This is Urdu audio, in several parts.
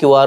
QR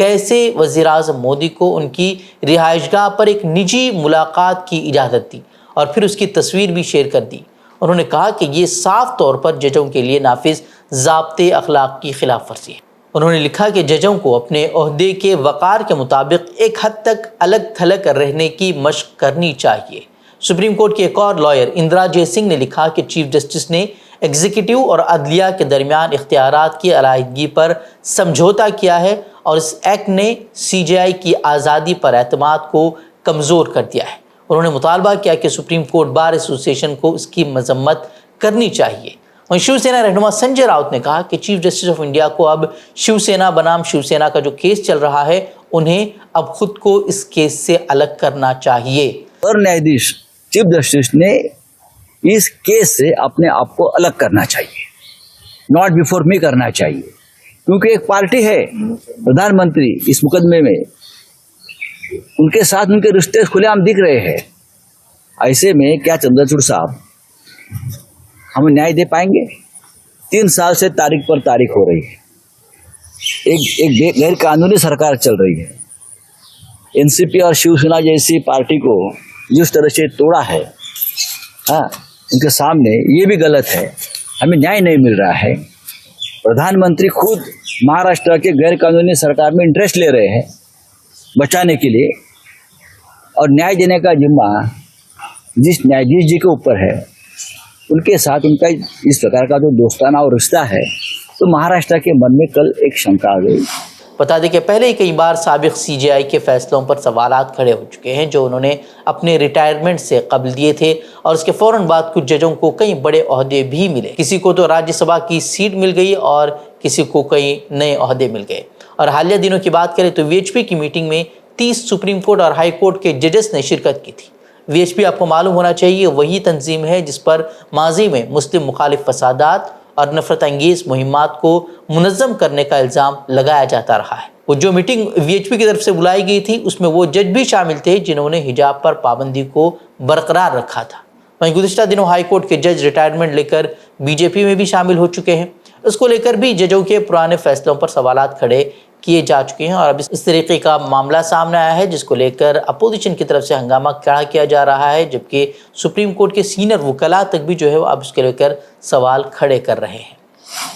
کیسے وزیر اعظم مودی کو ان کی رہائش گاہ پر ایک نجی ملاقات کی اجازت دی اور پھر اس کی تصویر بھی شیئر کر دی۔ انہوں نے کہا کہ یہ صاف طور پر ججوں کے لیے نافذ ضابطے اخلاق کی خلاف ورزی ہے۔ انہوں نے لکھا کہ ججوں کو اپنے عہدے کے وقار کے مطابق ایک حد تک الگ تھلگ رہنے کی مشق کرنی چاہیے۔ سپریم کورٹ کے ایک اور لائر اندرا جے سنگھ نے لکھا کہ چیف جسٹس نے ایگزیکٹو اور عدلیہ کے درمیان اختیارات کی علیحدگی پر سمجھوتا کیا ہے اور اس ایکٹ نے سی جے آئی کی آزادی پر اعتماد کو کمزور کر دیا ہے۔ انہوں نے مطالبہ کیا کہ سپریم کورٹ بار ایسوسی ایشن کو اس کی مذمت کرنی چاہیے۔ اور شیو سینا رہنما سنجے راؤت نے کہا کہ چیف جسٹس آف انڈیا کو اب شیو سینا بنام شیو سینا کا جو کیس چل رہا ہے انہیں اب خود کو اس کیس سے الگ کرنا چاہیے۔ اور نیادیش چیف جسٹس نے اس کیس سے اپنے آپ کو الگ کرنا چاہیے، ناٹ بیفور می کرنا چاہیے، کیونکہ ایک پارٹی ہے پردھان منتری اس مقدمے میں، ان کے ساتھ ان کے رشتے کھلے عام دکھ رہے ہیں۔ ایسے میں کیا چندرچوڑ صاحب ہمیں نیائے دے پائیں گے؟ 3 سال سے تاریخ پر تاریخ ہو رہی ہے، ایک غیر قانونی سرکار چل رہی ہے۔ این سی پی اور شیو سینا جیسی پارٹی کو جس طرح سے توڑا ہے، ان کے سامنے یہ بھی غلط ہے، ہمیں نیائے نہیں مل رہا ہے۔ پردھان منتری خود مہاراشٹر کے غیر قانونی سرکار میں انٹرسٹ لے رہے ہیں بچانے کے لیے، اور نیائے دینے کا ذمہ جس نیادیش جی کے اوپر ہے، ان کے ساتھ ان کا اس پرکار کا جو دوستانہ اور رشتہ ہے، تو مہاراشٹر کے من میں کل ایک شنکا آ گئی۔ بتا دیں کہ پہلے ہی کئی بار سابق سی جے آئی کے فیصلوں پر سوالات کھڑے ہو چکے ہیں جو انہوں نے اپنے ریٹائرمنٹ سے قبل دیے تھے، اور اس کے فوراً بعد کچھ ججوں کو کئی بڑے عہدے بھی ملے۔ کسی کو تو راجیہ سبھا کی سیٹ مل گئی اور کسی کو کئی نئے عہدے مل گئے۔ اور حالیہ دنوں کی بات کریں تو وی ایچ پی کی میٹنگ میں 30 سپریم کورٹ اور ہائی کورٹ کے ججز نے شرکت کی تھی۔ وی ایچ پی آپ کو معلوم ہونا چاہیے وہی تنظیم ہے جس پر ماضی میں مسلم مخالف فسادات اور نفرت انگیز مہمات کو منظم کرنے کا الزام لگایا جاتا رہا ہے۔ وہ جو میٹنگ وی ایچ پی کی طرف سے بلائی گئی تھی اس میں وہ جج بھی شامل تھے جنہوں نے حجاب پر پابندی کو برقرار رکھا تھا۔ وہیں گزشتہ دنوں ہائی کورٹ کے جج ریٹائرمنٹ لے کر بی جے پی میں بھی شامل ہو چکے ہیں۔ اس کو لے کر بھی ججوں کے پرانے فیصلوں پر سوالات کھڑے کیے جا چکے ہیں، اور اب اس طریقے کا معاملہ سامنے آیا ہے جس کو لے کر اپوزیشن کی طرف سے ہنگامہ کھڑا کیا جا رہا ہے، جبکہ سپریم کورٹ کے سینئر وکلاء تک بھی جو ہے اب اس کے لے کر سوال کھڑے کر رہے ہیں۔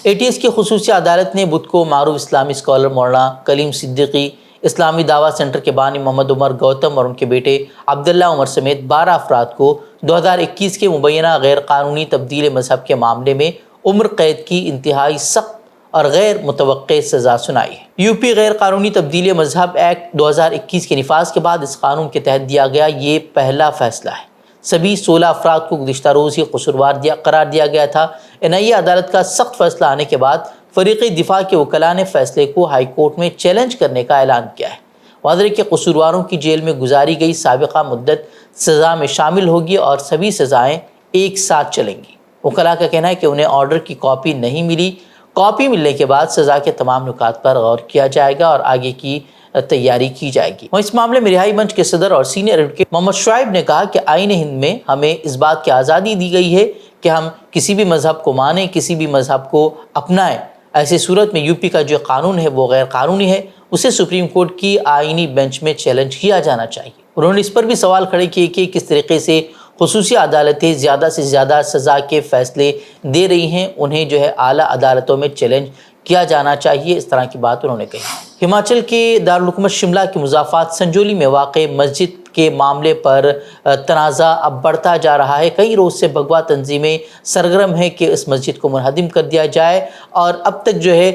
اے ٹی ایس کی خصوصی عدالت نے بدھ کو معروف اسلامی اسکالر مولانا کلیم صدیقی، اسلامی دعویٰ سینٹر کے بانی محمد عمر گوتم اور ان کے بیٹے عبداللہ عمر سمیت 12 افراد کو 2021 کے مبینہ غیر قانونی تبدیل مذہب کے معاملے میں عمر قید کی انتہائی سخت اور غیر متوقع سزا سنائی ہے۔ یو پی غیر قانونی تبدیل مذہب ایکٹ 2021 کے نفاذ کے بعد اس قانون کے تحت دیا گیا یہ پہلا فیصلہ ہے۔ سبھی 16 افراد کو گزشتہ روز ہی قصوروار قرار دیا گیا تھا۔ این آئی اے عدالت کا سخت فیصلہ آنے کے بعد فریق دفاع کے وکلاء نے فیصلے کو ہائی کورٹ میں چیلنج کرنے کا اعلان کیا ہے۔ واضح کہ قصورواروں کی جیل میں گزاری گئی سابقہ مدت سزا میں شامل ہوگی اور سبھی سزائیں ایک ساتھ چلیں گی۔ وکلاء کا کہنا ہے کہ انہیں آرڈر کی کاپی نہیں ملی، کاپی ملنے کے بعد سزا کے تمام نکات پر غور کیا جائے گا اور آگے کی تیاری کی جائے گی۔ اور اس معاملے میں رہائی منچ کے صدر اور سینئر ایڈوکیٹ محمد شعیب نے کہا کہ آئین ہند میں ہمیں اس بات کی آزادی دی گئی ہے کہ ہم کسی بھی مذہب کو مانیں، کسی بھی مذہب کو اپنائیں۔ ایسی صورت میں یو پی کا جو قانون ہے وہ غیر قانونی ہے، اسے سپریم کورٹ کی آئینی بینچ میں چیلنج کیا جانا چاہیے۔ انہوں نے اس پر بھی سوال کھڑے کیے کہ کس طریقے سے خصوصی عدالتیں زیادہ سے زیادہ سزا کے فیصلے دے رہی ہیں، انہیں جو ہے اعلیٰ عدالتوں میں چیلنج کیا جانا چاہیے، اس طرح کی بات انہوں نے کہی۔ ہماچل کے دارالحکومت شملہ کے مضافات سنجولی میں واقع مسجد کے معاملے پر تنازع اب بڑھتا جا رہا ہے۔ کئی روز سے بھگوا تنظیمیں سرگرم ہیں کہ اس مسجد کو منہدم کر دیا جائے، اور اب تک جو ہے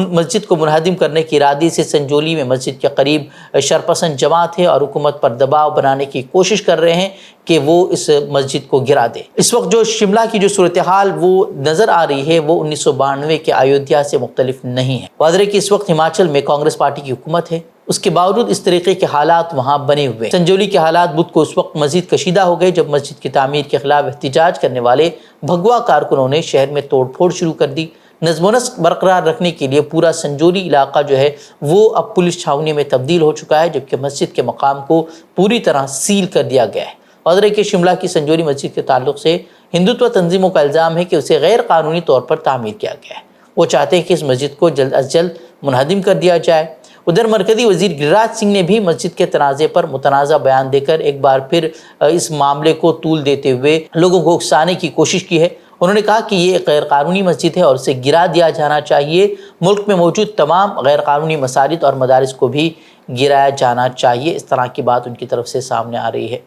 مسجد کو منہدم کرنے کے ارادے سے سنجولی میں مسجد کے قریب شرپسند جماعت ہے اور حکومت پر دباؤ بنانے کی کوشش کر رہے ہیں کہ وہ اس مسجد کو گرا دے۔ اس وقت جو شملہ کی جو صورتحال وہ نظر آ رہی ہے وہ 1992 کے ایودھیا سے مختلف نہیں ہے۔ واضح کہ اس وقت ہماچل میں کانگریس پارٹی کی حکومت ہے، اس کے باوجود اس طریقے کے حالات وہاں بنے ہوئے۔ سنجولی کے حالات بدھ کو اس وقت مزید کشیدہ ہو گئے جب مسجد کی تعمیر کے خلاف احتجاج کرنے والے بھگوا کارکنوں نے شہر میں توڑ پھوڑ شروع کر دی۔ نظم و نسق برقرار رکھنے کے لیے پورا سنجولی علاقہ جو ہے وہ اب پولیس چھاؤنی میں تبدیل ہو چکا ہے، جبکہ مسجد کے مقام کو پوری طرح سیل کر دیا گیا ہے۔ واضح کہ شملہ کی سنجولی مسجد کے تعلق سے ہندوتو تنظیموں کا الزام ہے کہ اسے غیر قانونی طور پر تعمیر کیا گیا ہے۔ وہ چاہتے ہیں کہ اس مسجد کو جلد از جلد منہدم کر دیا جائے۔ ادھر مرکزی وزیر گریراج سنگھ نے بھی مسجد کے تنازع پر متنازع بیان دے کر ایک بار پھر اس معاملے کو طول دیتے ہوئے لوگوں کو اکسانے کی کوشش کی ہے۔ انہوں نے کہا کہ یہ ایک غیر قانونی مسجد ہے اور اسے گرا دیا جانا چاہیے۔ ملک میں موجود تمام غیر قانونی مساجد اور مدارس کو بھی گرایا جانا چاہیے۔ اس طرح کی بات ان کی طرف سے سامنے آ رہی ہے۔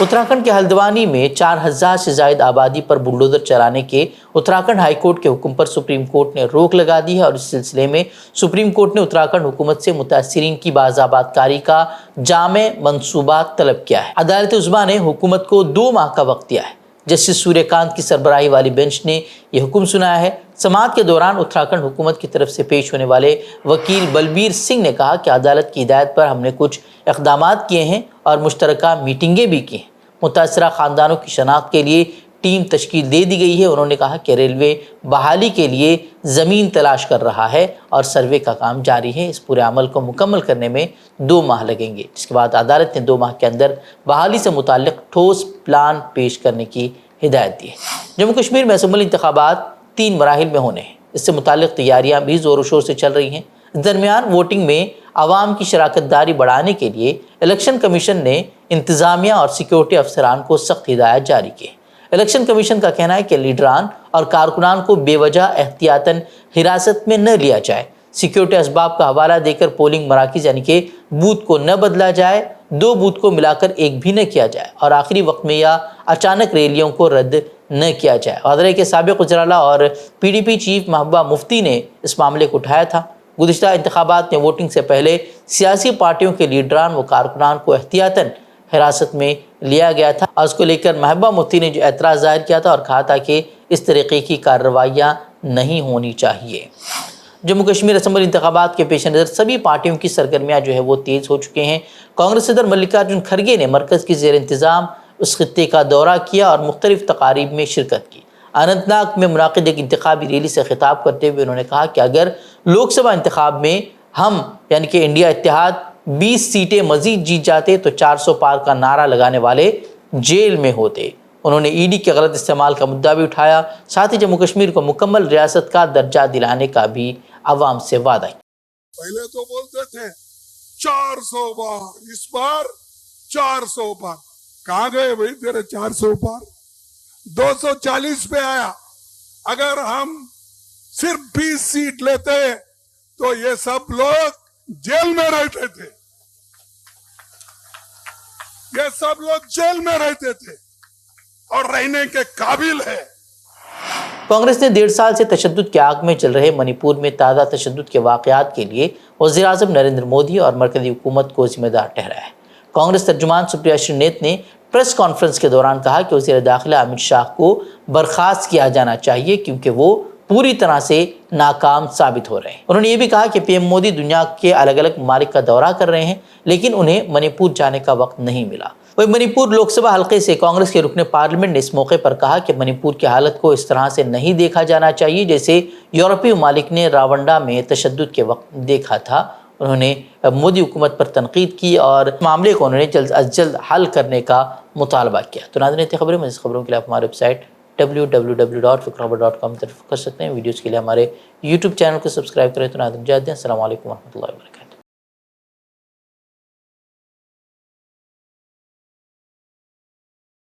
اتراکھنڈ کے ہلدوانی میں 4000 سے زائد آبادی پر بلڈوزر چلانے کے اتراکھنڈ ہائی کورٹ کے حکم پر سپریم کورٹ نے روک لگا دی ہے، اور اس سلسلے میں سپریم کورٹ نے اتراکھنڈ حکومت سے متاثرین کی بازآباد کاری کا جامع منصوبہ طلب کیا ہے۔ عدالت عظمیٰ نے حکومت کو 2 ماہ کا وقت دیا ہے۔ جسٹس سوریہ کانت کی سربراہی والی بینچ نے یہ حکم سنایا ہے۔ سماعت کے دوران اتراکھنڈ حکومت کی طرف سے پیش ہونے والے وکیل بلبیر سنگھ نے کہا کہ عدالت کی ہدایت پر ہم نے کچھ اقدامات کیے ہیں اور مشترکہ میٹنگیں بھی کی ہیں۔ متاثرہ خاندانوں کی شناخت کے لیے ٹیم تشکیل دے دی گئی ہے۔ انہوں نے کہا کہ ریلوے بحالی کے لیے زمین تلاش کر رہا ہے اور سروے کا کام جاری ہے۔ اس پورے عمل کو مکمل کرنے میں 2 ماہ لگیں گے، جس کے بعد عدالت نے 2 ماہ کے اندر بحالی سے متعلق ٹھوس پلان پیش کرنے کی ہدایت دی ہے۔ جموں کشمیر میں اسمبلی انتخابات 3 مراحل میں ہونے ہیں۔ اس سے متعلق تیاریاں بھی زور و شور سے چل رہی ہیں۔ درمیان ووٹنگ میں عوام کی شراکت داری بڑھانے کے لیے الیکشن کمیشن نے انتظامیہ اور سیکیورٹی افسران کو سخت ہدایات جاری کی۔ الیکشن کمیشن کا کہنا ہے کہ لیڈران اور کارکنان کو بے وجہ احتیاطاً حراست میں نہ لیا جائے، سیکیورٹی اسباب کا حوالہ دے کر پولنگ مراکز یعنی کہ بوتھ کو نہ بدلا جائے، 2 بوتھ کو ملا کر ایک بھی نہ کیا جائے، اور آخری وقت میں یا اچانک ریلیوں کو رد نہ کیا جائے۔ وزرائے کے سابق وزراء اور PDP چیف محبوبہ مفتی نے اس معاملے کو اٹھایا تھا۔ گزشتہ انتخابات میں ووٹنگ سے پہلے سیاسی پارٹیوں کے لیڈران و کارکنان کو احتیاطاً حراست میں لیا گیا تھا، اور اس کو لے کر محبوبہ مفتی نے جو اعتراض ظاہر کیا تھا اور کہا تھا کہ اس طریقے کی کارروائیاں نہیں ہونی چاہیے۔ جموں کشمیر اسمبلی انتخابات کے پیش نظر سبھی پارٹیوں کی سرگرمیاں جو ہے وہ تیز ہو چکے ہیں۔ کانگریس صدر ملکارجن کھڑگے نے مرکز کی زیر انتظام اس خطے کا دورہ کیا اور مختلف تقاریب میں شرکت کی۔ اننت ناگ میں منعقد ایک انتخابی ریلی سے خطاب کرتے ہوئے انہوں نے کہا کہ اگر لوک سبھا انتخاب میں ہم یعنی کہ انڈیا اتحاد 20 سیٹیں مزید جیت جاتے تو 400 پار کا نعرہ لگانے والے جیل میں ہوتے۔ انہوں نے ED کے غلط استعمال کا مدعا بھی اٹھایا، ساتھ ہی جموں کشمیر کو مکمل ریاست کا درجہ دلانے کا بھی عوام سے وعدہ کیا۔ پہلے تو بولتے تھے 400 بار، اس بار 400 بار، کہاں گئے بھائی تیرے 400 بار؟ 240 پہ آیا۔ اگر ہم صرف 20 سیٹ لیتے تو یہ سب لوگ جیل میں رہتے تھے، یہ سب لوگ جیل میں رہتے تھے اور رہنے کے قابل ہے۔ کانگریس نے 1.5 سال سے تشدد کے آگ میں چل رہے منی پور میں تازہ تشدد کے واقعات کے لیے وزیر اعظم نریندر مودی اور مرکزی حکومت کو ذمہ دار ٹھہرایا ہے۔ کانگریس ترجمان سپریا شرنیت نے پریس کانفرنس کے دوران کہا کہ وزیر داخلہ امت شاہ کو برخاست کیا جانا چاہیے کیونکہ وہ پوری طرح سے ناکام ثابت ہو رہے ہیں۔ انہوں نے یہ بھی کہا کہ PM مودی دنیا کے الگ الگ ممالک کا دورہ کر رہے ہیں لیکن انہیں منی پور جانے کا وقت نہیں ملا۔ وہی منی پور لوک سبھا حلقے سے کانگریس کے رکن پارلیمنٹ نے اس موقع پر کہا کہ منی پور کی حالت کو اس طرح سے نہیں دیکھا جانا چاہیے جیسے یورپی ممالک نے راونڈا میں تشدد کے وقت دیکھا تھا۔ انہوں نے مودی حکومت پر تنقید کی اور معاملے کو انہوں نے جلد از جلد حل کرنے کا مطالبہ کیا۔ تو ناظرین خبریں مزید خبروں کے لیے آپ ہماری ویب سائٹ www.fikrokhabar.com طرف کر سکتے ہیں۔ ویڈیوز کے لیے ہمارے YouTube چینل کو سبسکرائب کریں۔ تو ناظرین السلام علیکم ورحمۃ اللہ وبرکاتہ۔